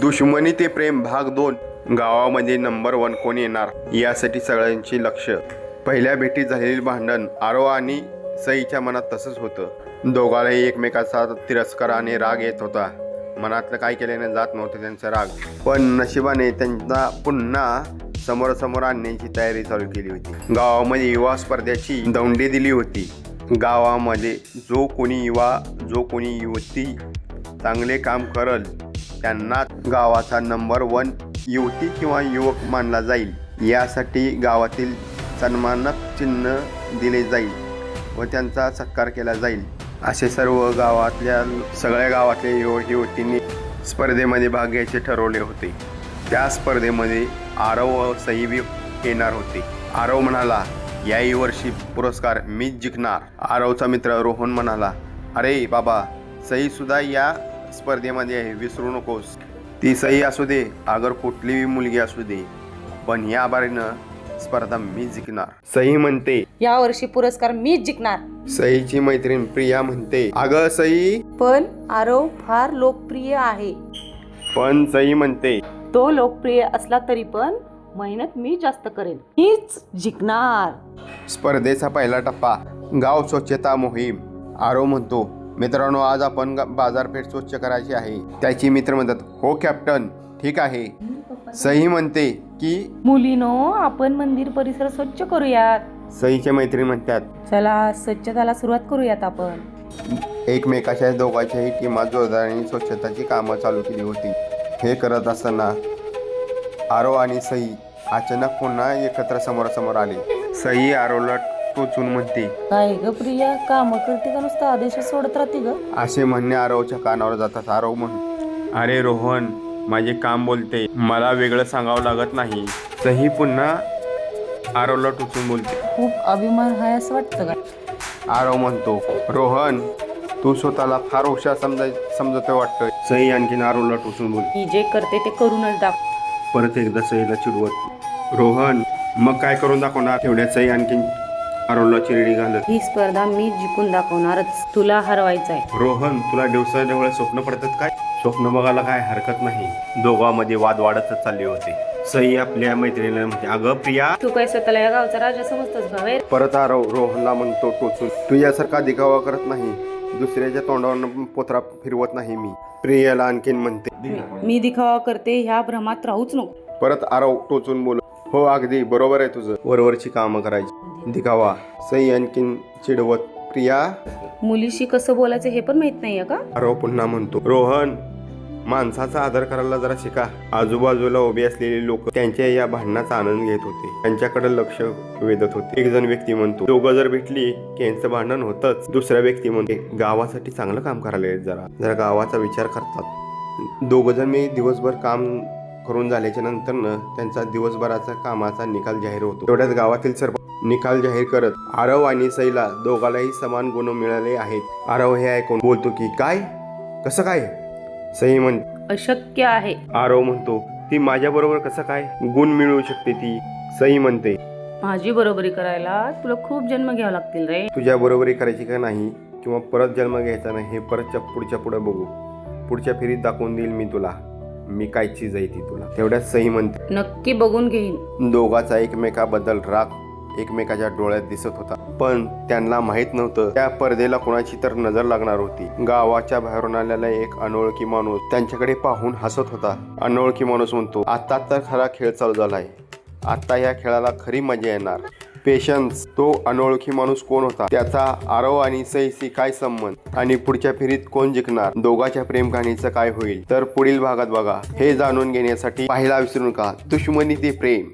दुश्मनी ते प्रेम भाग 2 गावामध्ये नंबर 1 कोण येणार यासाठी सगळ्यांची लक्ष। पहिल्या भेटीत झालेले भांडण आरो आणि सईच्या मनात तसंच होतं। दोघांनाही एकमेकाचा तिरस्कार आणि राग येत होता। मनातलं काय केल्याने जात नव्हतं त्यांचा राग, पण नशिबाने त्यांना पुन्हा समोरासमोर आणण्याची तयारी चालू केली होती। गावामध्ये युवा स्पर्धेची दौंडी दिली होती। गावामध्ये जो कोणी युवा जो कोणी युवती चांगले काम करल त्यांना गावाचा नंबर 1 युवती किंवा युवक मानला जाईल। यासाठी गावातील सन्मानक चिन्ह दिले जाईल व त्यांचा सत्कार केला जाईल असे सर्व सगळ्या गावातल्या युवक युवतींनी स्पर्धेमध्ये भाग घ्यायचे ठरवले होते। त्या स्पर्धेमध्ये आरव व सई येणार होते। आरव म्हणाला, याही वर्षी पुरस्कार मीच जिंकणार। आरवचा मित्र रोहन म्हणाला, अरे बाबा, सई सुद्धा या स्पर्धेमध्ये आहे, विसरू नकोस। ती सई असू दे अगर कुठलीही मुलगी असू दे, पण या बारीनं स्पर्धा मी जिंकणार। सई म्हणते, या वर्षी पुरस्कार मीच जिंकणार। सईची मैत्रीण प्रिया म्हणते, अगं सई, पण आरव फार लोकप्रिय आहे। पण सई म्हणते, तो लोकप्रिय असला तरी पण मेहनत मी जास्त करेन, मीच जिंकणार। स्पर्धेचा पहिला टप्पा गाव स्वच्छता मोहीम। आरव म्हणतो, मित्रांनो, आज आपण बाजारपेठ स्वच्छ करायची आहे। त्याची मित्र म्हणतात, हो कॅप्टन, ठीक आहे। सई म्हणते की मुलीनो, आपण मंदिर परिसर स्वच्छ करूयात। सईच्या मैत्रीण म्हणतात, चला स्वच्छताला सुरुवात करूयात आपण। एकमेकाच्या दोघांच्याही टीमा जोरदाराने स्वच्छताची कामं चालू केली होती। हे करत असताना आरव आणि सई अचानक पुन्हा एकत्र समोरासमोर आले। सई आरवला टोचून म्हणते, काय ग प्रिया, काम करते का नुसतं आदेश सोडत राहते ग? असे म्हणणे आरवच्या कानावर जातात। आरव अरे रोहन, माझे काम बोलते, मला वेगळं सांगावं लागत नाही। सई पुन्हा आरवला टोचून बोलते, खूप अभिमान आहे असं वाटतं का? आरव म्हणतो, रोहन, तू स्वतःला फार हुशार समजतोय वाटतंय। सई आणखीन आरवला टोचून बोलते, मी जे करते ते करूनच दाखव। परत एकदा सईला चिडवत, रोहन, मग काय करून दाखवणार? तेवढ्या सई आणखीन आरवला चिरडी घालत, ही स्पर्धा मी जिंकून दाखवणारच, तुला हरवायचं आहे। रोहन, तुला दिवसाढवळ्या स्वप्न पडतात काय? स्वप्न बघायला काय हरकत नाही। दोघांमध्ये वाद वाढतच चालले होते। सई आपल्या मैत्रिणीला म्हणते, अगं प्रिया, तू काय स्वतःला या गावचा राजा समजतोस भावे? परत आरव रोहनला म्हणतो टोचून, तू यासारखा दिखावा करत नाही, दुसऱ्याच्या तोंडावर पोत्रा फिरवत नाही मी। प्रियाला आणखीन म्हणते, मी दिखावा करते ह्या भ्रमात राहूच नको। परत आरव टोचून बोल, हो अगदी बरोबर आहे तुझं, वरवरची कामं करायची, दिखावा। सई आणखीन चिडवत, प्रिया, मुलीशी कसं बोलायचं हे पण माहित नाहीये का? आरव पुन्हा म्हणतो, रोहन, माणसाचा आदर करायला जरा शिका। आजूबाजूला उभे असलेले लोक त्यांच्या या भांडणाचा आनंद घेत होते, त्यांच्याकडे लक्ष वेधत होते। एक जण व्यक्ती म्हणतो, दोघं जर भेटली की यांचं भांडण होतच। दुसऱ्या व्यक्ती म्हणते, गावासाठी चांगलं काम करायला जरा जरा विचार करतात। दोघ जण मी दिवसभर काम करून झाल्याच्या नंतर त्यांचा दिवसभराचा कामाचा निकाल जाहीर होतो। तेवढ्यात गावातील सर्व निकाल जाहीर करत आरव आणि सईला दोघांनाही समान गुण मिळाले आहेत। आरव हे ऐकून बोलतो की काय, कसं काय? सई म्हणते, अशक्य आहे। आरव म्हणतो, ती माझ्या बरोबर कसं काय गुण मिळवू शकते ती? सई म्हणते, माझी बरोबरी करायला तुला खूप जन्म घ्यावं लागतील रे। तुझ्या बरोबरी करायची का नाही किंवा परत जन्म घ्यायचा नाही हे परत पुढच्या पुढे बघू, पुढच्या फेरीत दाखवून देईल मी तुला, मी काय चीज आहे ती तुला। तेवढ्यात सई म्हणते, नक्की बघून घेईन। दोघाचा एकमेकाबद्दल राग एकमेकाच्या डोळ्यात दिसत होता, पण त्यांना माहित नव्हतं त्या पर्देला कोणाची तर नजर लागणार होती। गावाच्या बाहेरून आलेला एक अनोळखी माणूस त्यांच्याकडे पाहून हसत होता। अनोळखी माणूस म्हणतो, आता तर खरा खेळ चालू झालाय, आता या खेळाला खरी मजा येणार। पेशन्स, तो अनोळखी माणूस कोण होता, त्याचा आरव आणि सईशी काय संबंध आणि पुढच्या फेरीत कोण जिंकणार, दोघांच्या प्रेम कहाणीचं काय होईल, तर पुढील भागात बघा। हे जाणून घेण्यासाठी पाहायला विसरू नका दुश्मनी ते प्रेम।